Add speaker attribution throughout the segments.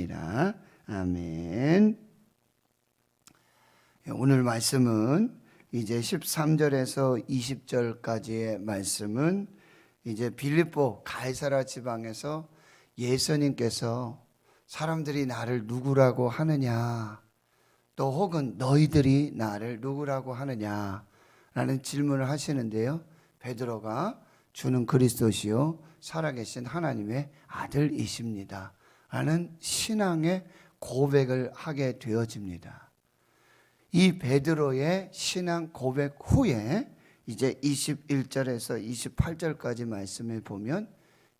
Speaker 1: 믿습니다. 아멘. 오늘 말씀은 이제 13절에서 20절까지의 말씀은 이제 빌립보 가이사라 지방에서 예수님께서 사람들이 나를 누구라고 하느냐, 또 혹은 너희들이 나를 누구라고 하느냐라는 질문을 하시는데요. 베드로가 주는 그리스도시요 살아계신 하나님의 아들이십니다 라는 신앙의 고백을 하게 되어집니다. 이 베드로의 신앙 고백 후에 이제 21절에서 28절까지 말씀을 보면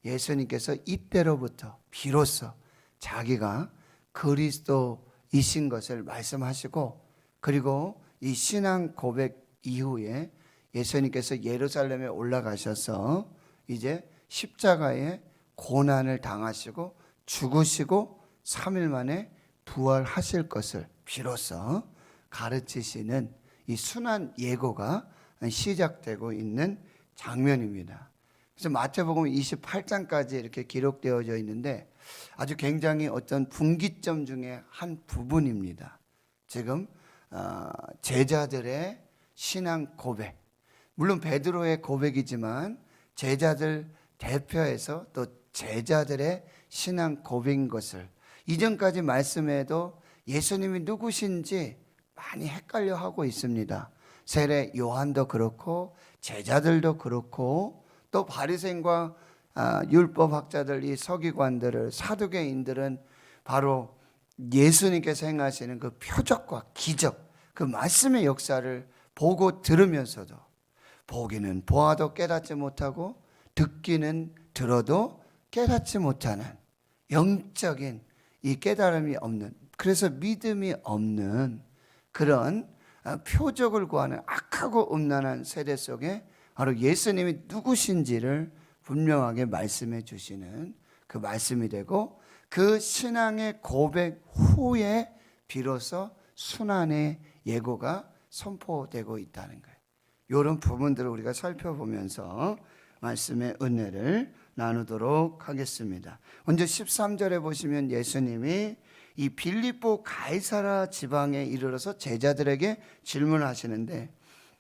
Speaker 1: 예수님께서 이때로부터 비로소 자기가 그리스도이신 것을 말씀하시고, 그리고 이 신앙 고백 이후에 예수님께서 예루살렘에 올라가셔서 이제 십자가에 고난을 당하시고 죽으시고 3일 만에 부활하실 것을 비로소 가르치시는 이 순환 예고가 시작되고 있는 장면입니다. 그래서 마태복음 28장까지 이렇게 기록되어져 있는데 아주 굉장히 어떤 분기점 중에 한 부분입니다. 지금 제자들의 신앙 고백, 물론 베드로의 고백이지만 제자들 대표해서 또 제자들의 신앙 고백인 것을 이전까지 말씀에도 예수님이 누구신지 많이 헷갈려 하고 있습니다. 세례 요한도 그렇고 제자들도 그렇고 또 바리새인과 율법학자들, 이 서기관들을, 사두개인들은 바로 예수님께서 행하시는 그 표적과 기적, 그 말씀의 역사를 보고 들으면서도 보기는 보아도 깨닫지 못하고 듣기는 들어도 깨닫지 못하는 영적인 이 깨달음이 없는, 그래서 믿음이 없는 그런 표적을 구하는 악하고 음란한 세대 속에 바로 예수님이 누구신지를 분명하게 말씀해 주시는 그 말씀이 되고, 그 신앙의 고백 후에 비로소 순환의 예고가 선포되고 있다는 거예요. 이런 부분들을 우리가 살펴보면서 말씀의 은혜를 나누도록 하겠습니다. 먼저 13절에 보시면 예수님이 이 빌립보 가이사라 지방에 이르러서 제자들에게 질문하시는데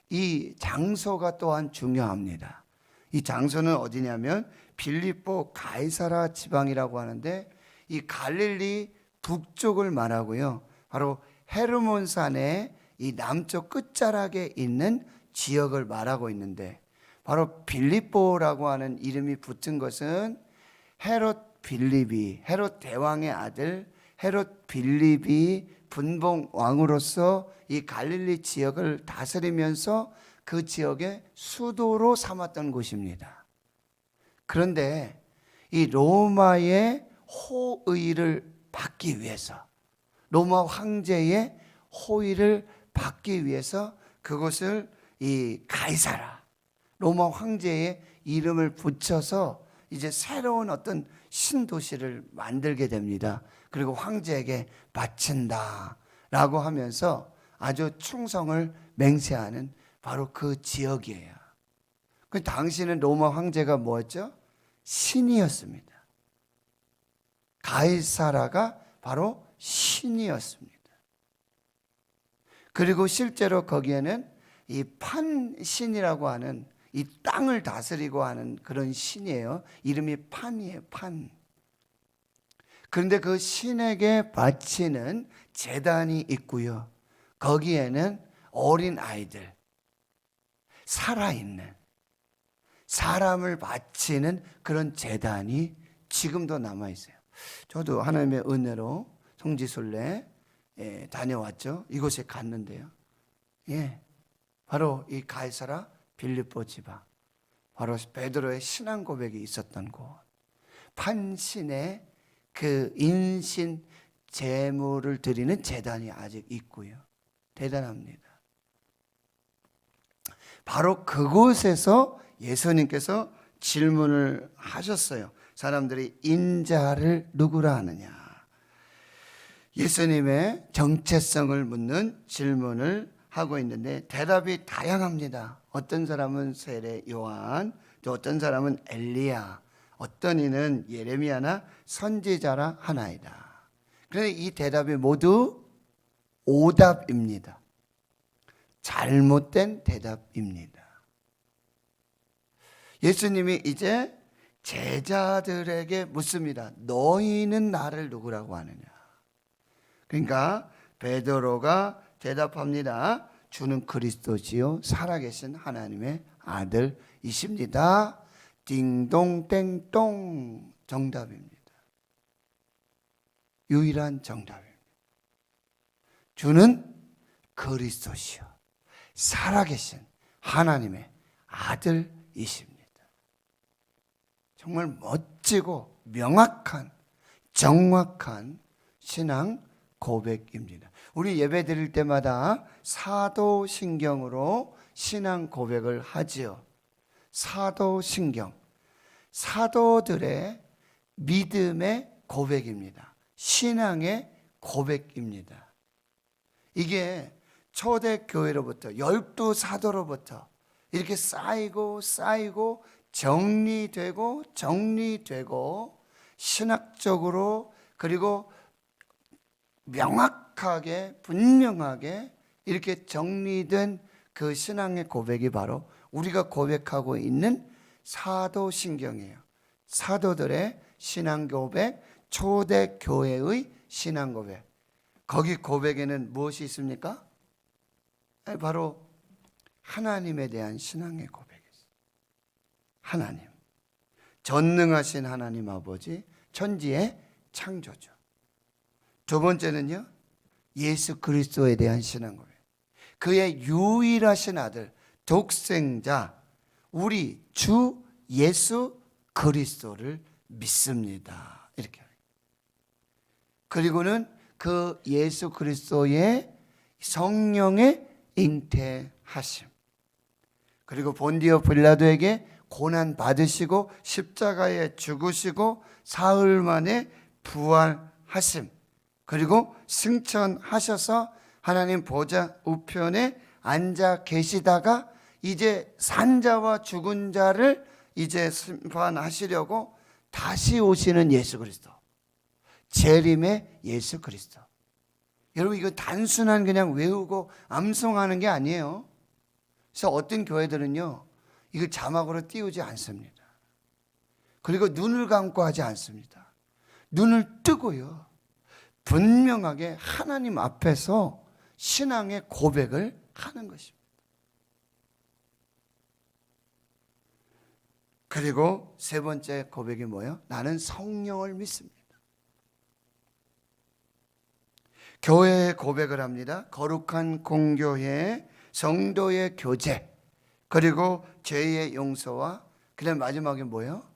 Speaker 1: 이 장소가 또한 중요합니다. 이 장소는 어디냐면 빌립보 가이사라 지방이라고 하는데 이 갈릴리 북쪽을 말하고요. 바로 헤르몬산의 이 남쪽 끝자락에 있는 지역을 말하고 있는데, 바로 빌립보라고 하는 이름이 붙은 것은 헤롯 빌립이, 헤롯 대왕의 아들 헤롯 빌립이 분봉 왕으로서 이 갈릴리 지역을 다스리면서 그 지역의 수도로 삼았던 곳입니다. 그런데 이 로마의 호의를 받기 위해서, 로마 황제의 호의를 받기 위해서 그곳을 이 가이사라, 로마 황제의 이름을 붙여서 이제 새로운 어떤 신도시를 만들게 됩니다. 그리고 황제에게 바친다 라고 하면서 아주 충성을 맹세하는 바로 그 지역이에요. 그 당시는 로마 황제가 뭐였죠? 신이었습니다. 가이사라가 바로 신이었습니다. 그리고 실제로 거기에는 이 판신이라고 하는 이 땅을 다스리고 하는 그런 신이에요. 이름이 판이에요, 판. 그런데 그 신에게 바치는 제단이 있고요. 거기에는 어린 아이들, 살아있는 사람을 바치는 그런 제단이 지금도 남아있어요. 저도 하나님의 은혜로 성지순례 다녀왔죠. 이곳에 갔는데요. 바로 이 가이사라 빌립보 지방, 바로 베드로의 신앙 고백이 있었던 곳, 판신의 그 인신 제물을 드리는 제단이 아직 있고요. 대단합니다. 바로 그곳에서 예수님께서 질문을 하셨어요. 사람들이 인자를 누구라 하느냐. 예수님의 정체성을 묻는 질문을 하고 있는데 대답이 다양합니다. 어떤 사람은 세례 요한, 또 어떤 사람은 엘리야, 어떤 이는 예레미야나 선지자라 하나이다. 그런데 이 대답이 모두 오답입니다. 잘못된 대답입니다. 예수님이 이제 제자들에게 묻습니다. 너희는 나를 누구라고 하느냐? 그러니까 베드로가 대답합니다. 주는 그리스도시요 살아계신 하나님의 아들이십니다. 딩동땡동 정답입니다. 유일한 정답입니다. 주는 그리스도시요 살아계신 하나님의 아들이십니다. 정말 멋지고 명확한 정확한 신앙 고백입니다. 우리 예배 드릴 때마다 사도신경으로 신앙 고백을 하지요. 사도신경, 사도들의 믿음의 고백입니다. 신앙의 고백입니다. 이게 초대교회로부터 12사도로부터 이렇게 쌓이고 정리되고 신학적으로 그리고 명확하게 분명하게 이렇게 정리된 그 신앙의 고백이 바로 우리가 고백하고 있는 사도신경이에요. 사도들의 신앙 고백, 초대교회의 신앙 고백. 거기 고백에는 무엇이 있습니까? 바로 하나님에 대한 신앙의 고백이었어요. 하나님, 전능하신 하나님 아버지, 천지의 창조주. 두 번째는요, 예수 그리스도에 대한 신앙 고백. 그의 유일하신 아들, 독생자, 우리 주 예수 그리스도를 믿습니다. 이렇게. 그리고는 그 예수 그리스도의 성령의 잉태하심. 그리고 본디오 빌라도에게 고난 받으시고 십자가에 죽으시고 사흘 만에 부활하심. 그리고 승천하셔서 하나님 보좌 우편에 앉아 계시다가 이제 산자와 죽은 자를 이제 심판하시려고 다시 오시는 예수 그리스도. 재림의 예수 그리스도. 여러분, 이거 단순한 그냥 외우고 암송하는 게 아니에요. 그래서 어떤 교회들은요, 이걸 자막으로 띄우지 않습니다. 그리고 눈을 감고 하지 않습니다. 눈을 뜨고요, 분명하게 하나님 앞에서 신앙의 고백을 하는 것입니다. 그리고 세 번째 고백이 뭐예요? 나는 성령을 믿습니다. 교회의 고백을 합니다. 거룩한 공교회, 성도의 교제, 그리고 죄의 용서와 그다음 마지막에 뭐예요?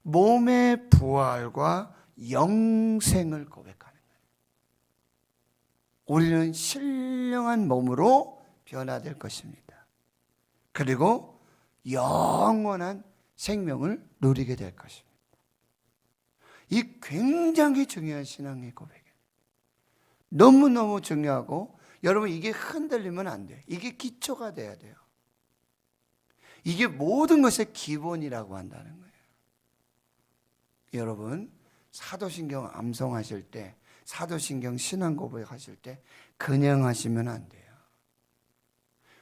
Speaker 1: 몸의 부활과 영생을 고백하는 거예요. 우리는 신령한 몸으로 변화될 것입니다. 그리고 영원한 생명을 누리게 될 것입니다. 이 굉장히 중요한 신앙의 고백이에요. 너무너무 중요하고, 여러분, 이게 흔들리면 안 돼요. 이게 기초가 돼야 돼요. 이게 모든 것의 기본이라고 한다는 거예요. 여러분, 사도신경 암송하실 때, 사도신경 신앙 고백하실 때 그냥 하시면 안 돼요.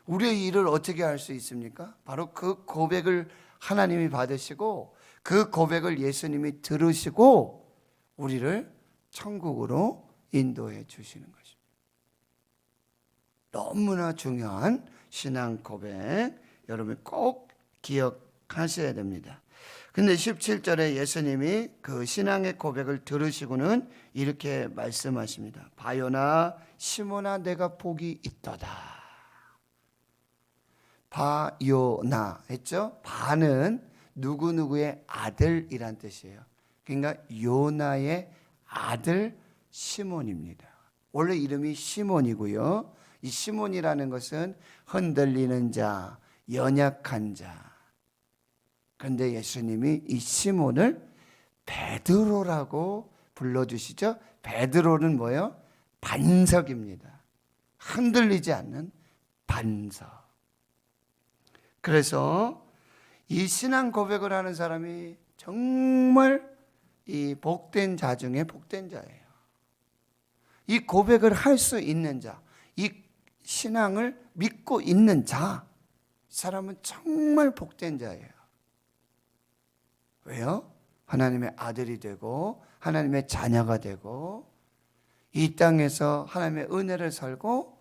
Speaker 1: 우리의 일을 어떻게 할 수 있습니까? 바로 그 고백을 하나님이 받으시고 그 고백을 예수님이 들으시고 우리를 천국으로 인도해 주시는 것입니다. 너무나 중요한 신앙 고백, 여러분 꼭 기억하셔야 됩니다. 근데 17절에 예수님이 그 신앙의 고백을 들으시고는 이렇게 말씀하십니다. 바요나 시몬아 내가 복이 있도다. 바요나 했죠? 바는 누구누구의 아들이란 뜻이에요. 그러니까 요나의 아들 시몬입니다. 원래 이름이 시몬이고요. 이 시몬이라는 것은 흔들리는 자, 연약한 자. 그런데 예수님이 이 시몬을 베드로라고 불러주시죠. 베드로는 뭐예요? 반석입니다. 흔들리지 않는 반석. 그래서 이 신앙 고백을 하는 사람이 정말 이 복된 자 중에 복된 자예요. 이 고백을 할 수 있는 자, 이 신앙을 믿고 있는 자, 사람은 정말 복된 자예요. 왜요? 하나님의 아들이 되고 하나님의 자녀가 되고 이 땅에서 하나님의 은혜를 살고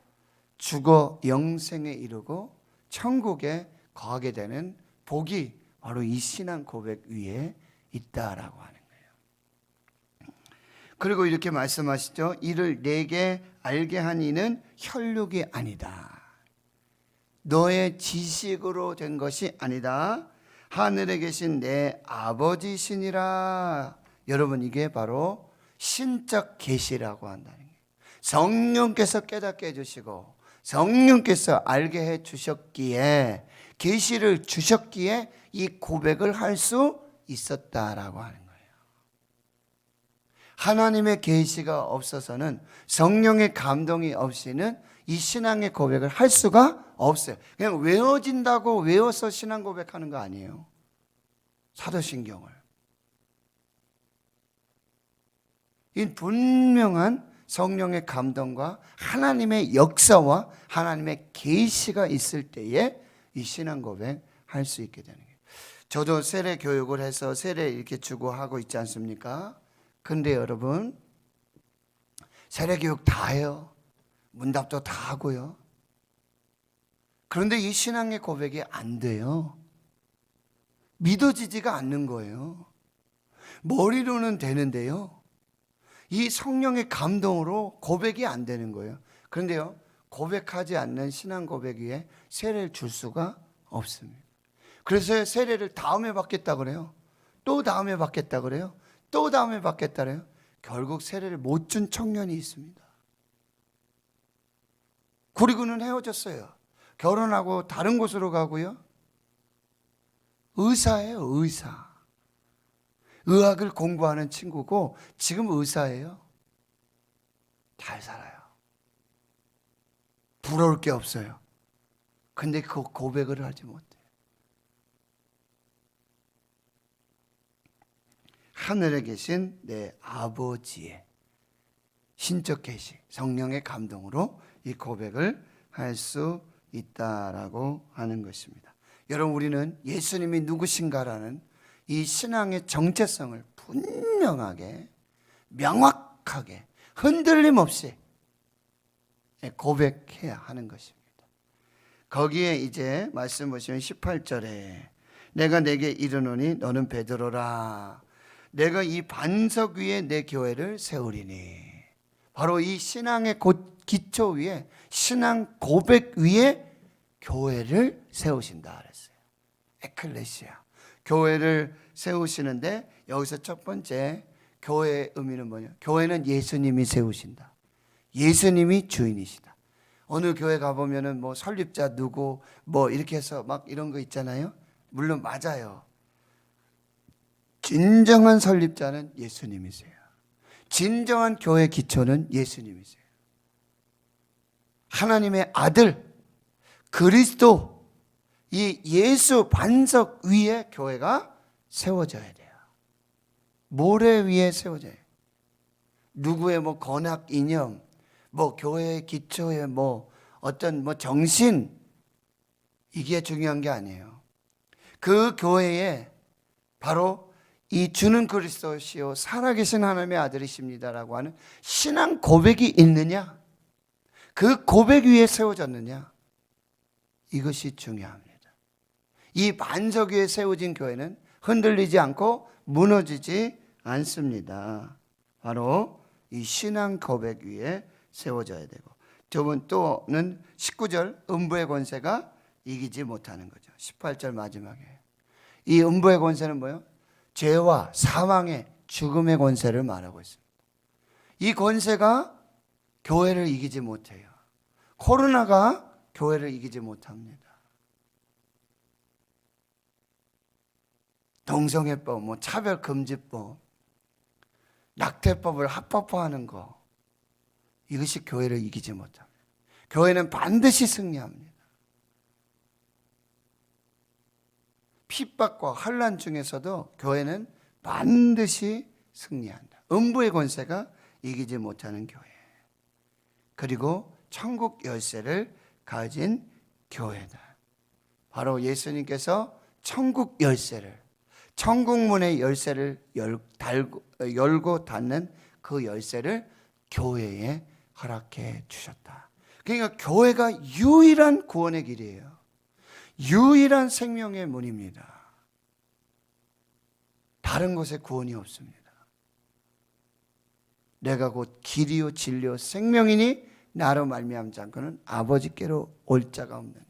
Speaker 1: 죽어 영생에 이르고 천국에 거하게 되는 복이 바로 이 신앙 고백 위에 있다라고 하는 거예요. 그리고 이렇게 말씀하시죠. 이를 내게 알게 한 이는 혈육이 아니다. 너의 지식으로 된 것이 아니다. 하늘에 계신 내 아버지시니라. 여러분, 이게 바로 신적 계시라고 한다는 거예요. 성령께서 깨닫게 해주시고 성령께서 알게 해주셨기에, 계시를 주셨기에 이 고백을 할 수 있었다라고 하는 거예요. 하나님의 계시가 없어서는, 성령의 감동이 없이는 이 신앙의 고백을 할 수가 없어요. 그냥 외워진다고 외워서 신앙 고백하는 거 아니에요. 사도신경을. 이 분명한 성령의 감동과 하나님의 역사와 하나님의 계시가 있을 때에 이 신앙 고백 할 수 있게 되는 거예요. 저도 세례 교육을 해서 세례 이렇게 주고 하고 있지 않습니까? 근데 여러분, 세례 교육 다 해요. 문답도 다 하고요. 그런데 이 신앙의 고백이 안 돼요. 믿어지지가 않는 거예요. 머리로는 되는데요, 이 성령의 감동으로 고백이 안 되는 거예요. 그런데요, 고백하지 않는 신앙 고백 위에 세례를 줄 수가 없습니다. 그래서 세례를 다음에 받겠다 그래요. 또 다음에 받겠다 그래요. 또 다음에 받겠다 그래요. 결국 세례를 못 준 청년이 있습니다. 그리고는 헤어졌어요. 결혼하고 다른 곳으로 가고요. 의사예요, 의사. 의학을 공부하는 친구고 지금 의사예요. 잘 살아요. 부러울 게 없어요. 근데 그 고백을 하지 못해요. 하늘에 계신 내 아버지의 신적 계시, 성령의 감동으로 이 고백을 할 수 있다라고 하는 것입니다. 여러분, 우리는 예수님이 누구신가라는 이 신앙의 정체성을 분명하게, 명확하게, 흔들림 없이 고백해야 하는 것입니다. 거기에 이제 말씀 보시면 18절에 내가 내게 이르노니 너는 베드로라. 내가 이 반석 위에 내 교회를 세우리니. 바로 이 신앙의 기초 위에, 신앙 고백 위에 교회를 세우신다 그랬어요. 에클레시아, 교회를 세우시는데 여기서 첫 번째 교회의 의미는 뭐냐? 교회는 예수님이 세우신다. 예수님이 주인이시다. 어느 교회 가보면은 뭐 설립자 누구 뭐 이렇게 해서 막 이런 거 있잖아요. 물론 맞아요. 진정한 설립자는 예수님이세요. 진정한 교회 기초는 예수님이세요. 하나님의 아들 그리스도, 이 예수 반석 위에 교회가 세워져야 돼요. 모래 위에 세워져야 돼요. 누구의 뭐 건학 이념, 뭐 교회의 기초의 뭐 어떤 뭐 정신, 이게 중요한 게 아니에요. 그 교회에 바로 이 주는 그리스도시요 살아계신 하나님의 아들이십니다라고 하는 신앙 고백이 있느냐, 그 고백 위에 세워졌느냐, 이것이 중요합니다. 이 반석 위에 세워진 교회는 흔들리지 않고 무너지지 않습니다. 바로 이 신앙 고백 위에 세워져야 되고, 두 번 또는 19절 음부의 권세가 이기지 못하는 거죠. 18절 마지막에 이 음부의 권세는 뭐예요? 죄와 사망의 죽음의 권세를 말하고 있습니다. 이 권세가 교회를 이기지 못해요. 코로나가 교회를 이기지 못합니다. 동성애법, 뭐 차별금지법, 낙태법을 합법화하는 거, 이것이 교회를 이기지 못합니다. 교회는 반드시 승리합니다. 핍박과 환난 중에서도 교회는 반드시 승리한다. 음부의 권세가 이기지 못하는 교회. 그리고 천국 열쇠를 가진 교회다. 바로 예수님께서 천국 열쇠를, 천국문의 열쇠를 열고 닫는 그 열쇠를 교회에 허락해 주셨다. 그러니까 교회가 유일한 구원의 길이에요. 유일한 생명의 문입니다. 다른 곳에 구원이 없습니다. 내가 곧 길이요 진리요 생명이니 나로 말미암지 않고는 아버지께로 올 자가 없느니라.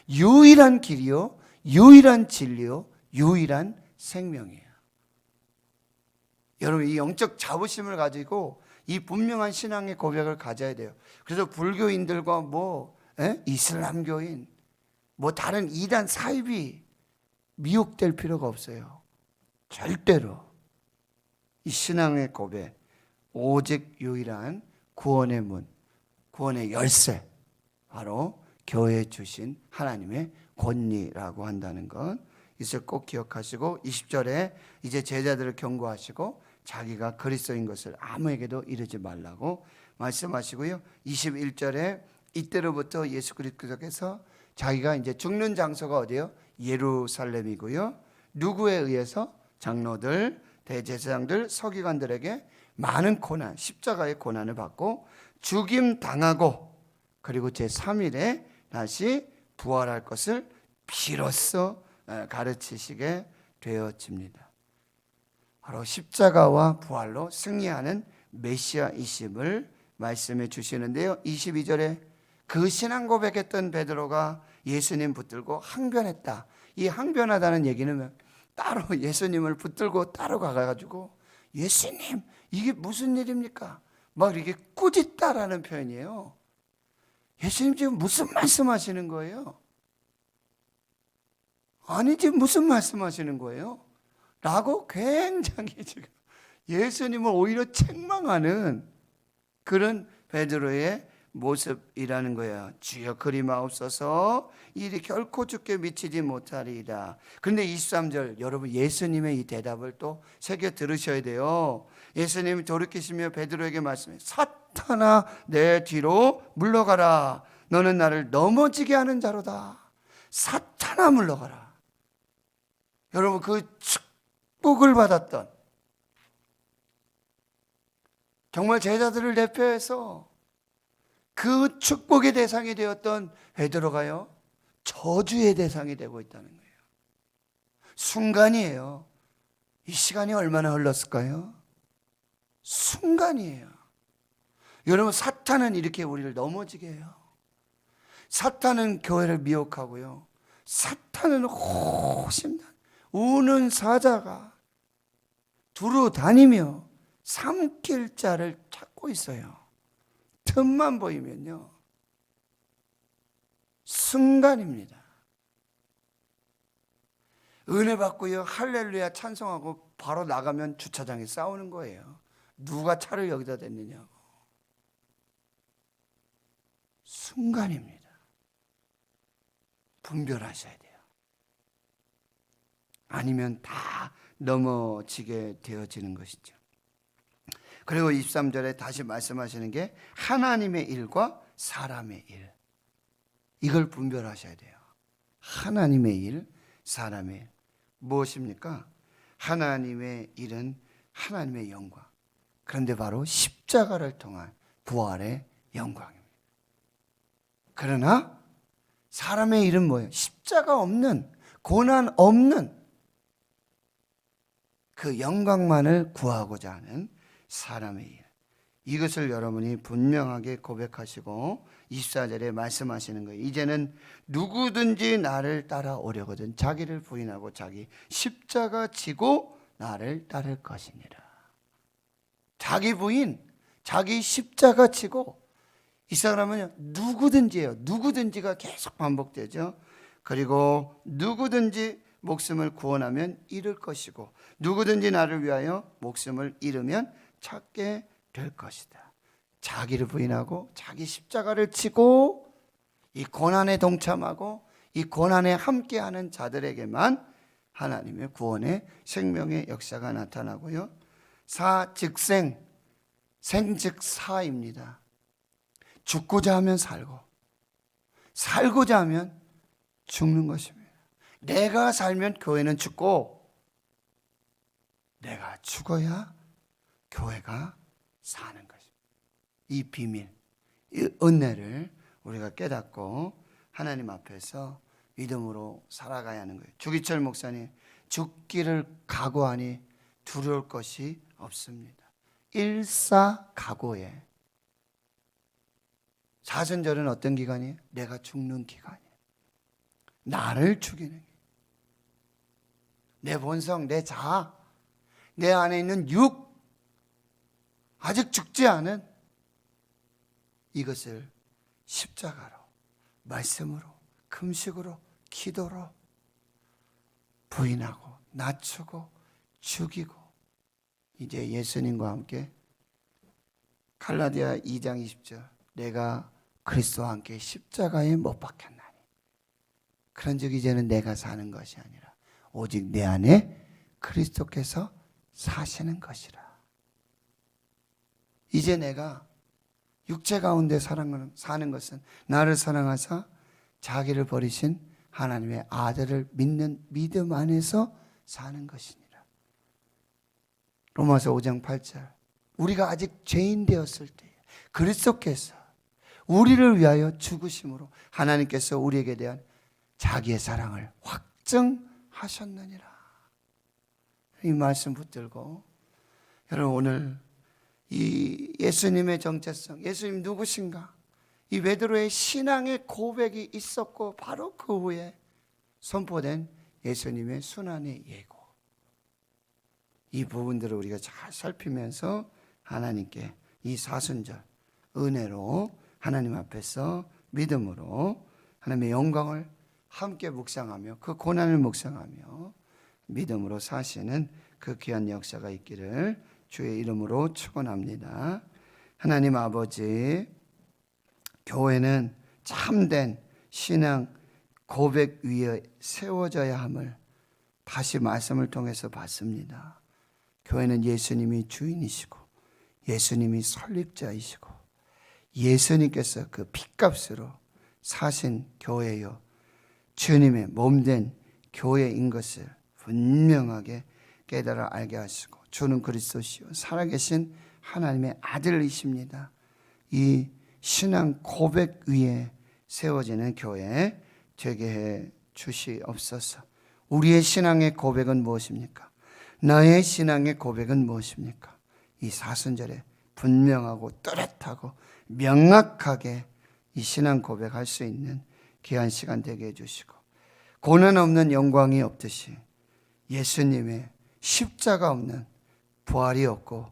Speaker 1: 유일한 길이요, 유일한 진리요, 유일한 생명이에요. 여러분, 이 영적 자부심을 가지고 이 분명한 신앙의 고백을 가져야 돼요. 그래서 불교인들과 이슬람교인, 다른 이단 사입이 미혹될 필요가 없어요. 절대로. 이 신앙의 고백, 오직 유일한 구원의 문, 구원의 열쇠, 바로 교회에 주신 하나님의 권리라고 한다는 것, 이것을 꼭 기억하시고 20절에 이제 제자들을 경고하시고 자기가 그리스도인 것을 아무에게도 이르지 말라고 말씀하시고요. 21절에 이때로부터 예수 그리스도께서 자기가 이제 죽는 장소가 어디예요? 예루살렘이고요. 누구에 의해서? 장로들, 대제사장들, 서기관들에게 많은 고난, 십자가의 고난을 받고 죽임 당하고 그리고 제3일에 다시 부활할 것을 비로소 가르치시게 되어집니다. 바로 십자가와 부활로 승리하는 메시아이심을 말씀해 주시는데요. 22절에 그 신앙 고백했던 베드로가 예수님 붙들고 항변했다. 이 항변하다는 얘기는 따로 예수님을 붙들고 따로 가가지고 예수님 이게 무슨 일입니까? 막 이렇게 꾸짖다라는 표현이에요. 예수님 지금 무슨 말씀하시는 거예요? 아니 지금 무슨 말씀하시는 거예요? 라고 굉장히 지금 예수님을 오히려 책망하는 그런 베드로의 모습이라는 거야. 주여 그리 마옵소서 일이 결코 주께 미치지 못하리이다. 그런데 23절 여러분 예수님의 이 대답을 또 새겨 들으셔야 돼요. 예수님이 돌이키시며 베드로에게 말씀해 사탄아 내 뒤로 물러가라. 너는 나를 넘어지게 하는 자로다. 사탄아 물러가라. 여러분 그 축복을 받았던 정말 제자들을 대표해서 그 축복의 대상이 되었던 베드로가요 저주의 대상이 되고 있다는 거예요. 순간이에요. 이 시간이 얼마나 흘렀을까요? 순간이에요. 여러분 사탄은 이렇게 우리를 넘어지게 해요. 사탄은 교회를 미혹하고요. 사탄은 호심단 우는 사자가 두루 다니며 삼킬 자를 찾고 있어요. 틈만 보이면요. 순간입니다. 은혜 받고요. 할렐루야 찬송하고 바로 나가면 주차장에 싸우는 거예요. 누가 차를 여기다 댔느냐고. 순간입니다. 분별하셔야 돼요. 아니면 다 넘어지게 되어지는 것이죠. 그리고 23절에 다시 말씀하시는 게 하나님의 일과 사람의 일. 이걸 분별하셔야 돼요. 하나님의 일, 사람의 일. 무엇입니까? 하나님의 일은 하나님의 영광. 그런데 바로 십자가를 통한 부활의 영광입니다. 그러나 사람의 일은 뭐예요? 십자가 없는, 고난 없는 그 영광만을 구하고자 하는 사람의 일. 이것을 여러분이 분명하게 고백하시고 24절에 말씀하시는 거예요. 이제는 누구든지 나를 따라오려거든 자기를 부인하고 자기 십자가 지고 나를 따를 것이니라. 자기 부인, 자기 십자가 지고. 이 사람은요 누구든지예요. 누구든지가 계속 반복되죠. 그리고 누구든지 목숨을 구원하면 잃을 것이고 누구든지 나를 위하여 목숨을 잃으면 찾게 될 것이다. 자기를 부인하고 자기 십자가를 지고 이 고난에 동참하고 이 고난에 함께하는 자들에게만 하나님의 구원의 생명의 역사가 나타나고요. 사 즉 생, 생 즉 사입니다. 죽고자 하면 살고, 살고자 하면 죽는 것입니다. 내가 살면 교회는 죽고, 내가 죽어야 교회가 사는 것입니다. 이 비밀, 이 은혜를 우리가 깨닫고 하나님 앞에서 믿음으로 살아가야 하는 거예요. 주기철 목사님, 죽기를 각오하니 두려울 것이 없습니다. 일사각오에, 사순절은 어떤 기간이에요? 내가 죽는 기간이에요. 나를 죽이는 게, 내 본성, 내 자아, 내 안에 있는 육, 아직 죽지 않은 이것을 십자가로, 말씀으로, 금식으로, 기도로 부인하고 낮추고 죽이고, 이제 예수님과 함께 갈라디아 2장 20절, 내가 그리스도와 함께 십자가에 못 박혔나니 그런즉 이제는 내가 사는 것이 아니라 오직 내 안에 그리스도께서 사시는 것이라. 이제 내가 육체 가운데 사는 것은 나를 사랑하사 자기를 버리신 하나님의 아들을 믿는 믿음 안에서 사는 것이니라. 로마서 5장 8절, 우리가 아직 죄인 되었을 때 그리스도께서 우리를 위하여 죽으심으로 하나님께서 우리에게 대한 자기의 사랑을 확증하셨느니라. 이 말씀 붙들고 여러분, 오늘 이 예수님의 정체성, 예수님 누구신가, 이 베드로의 신앙의 고백이 있었고 바로 그 후에 선포된 예수님의 순환의 예고, 이 부분들을 우리가 잘 살피면서 하나님께 이 사순절 은혜로 하나님 앞에서 믿음으로 하나님의 영광을 함께 묵상하며 그 고난을 묵상하며 믿음으로 사시는 그 귀한 역사가 있기를 주의 이름으로 축원합니다. 하나님 아버지, 교회는 참된 신앙 고백 위에 세워져야 함을 다시 말씀을 통해서 봤습니다. 교회는 예수님이 주인이시고 예수님이 설립자이시고 예수님께서 그 핏값으로 사신 교회요, 주님의 몸된 교회인 것을 분명하게 깨달아 알게 하시고, 주는 그리스도시요 살아계신 하나님의 아들이십니다. 이 신앙 고백 위에 세워지는 교회 되게 해 주시옵소서. 우리의 신앙의 고백은 무엇입니까? 나의 신앙의 고백은 무엇입니까? 이 사순절에 분명하고 뚜렷하고 명확하게 이 신앙 고백할 수 있는 귀한 시간 되게 해주시고, 고난 없는 영광이 없듯이 예수님의 십자가 없는 부활이 없고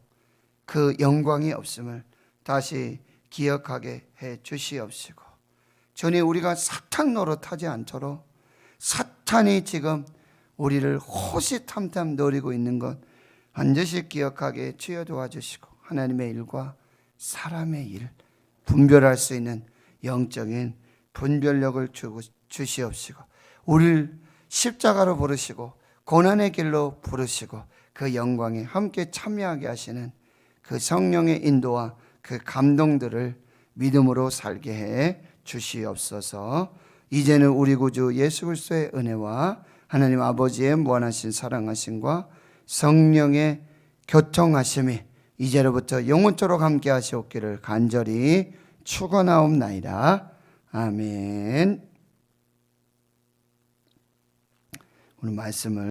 Speaker 1: 그 영광이 없음을 다시 기억하게 해 주시옵시고, 전에 우리가 사탄 노릇하지 않도록 사탄이 지금 우리를 호시탐탐 노리고 있는 것 반드시 기억하게 주여 도와주시고, 하나님의 일과 사람의 일 분별할 수 있는 영적인 분별력을 주시옵시고, 우리를 십자가로 부르시고 고난의 길로 부르시고 그 영광에 함께 참여하게 하시는 그 성령의 인도와 그 감동들을 믿음으로 살게 해 주시옵소서. 이제는 우리 구주 예수 그리스도의 은혜와 하나님 아버지의 무한하신 사랑하심과 성령의 교통하심이 이제로부터 영원토록 함께 하시옵기를 간절히 축원하옵나이다. 아멘. 오늘 말씀을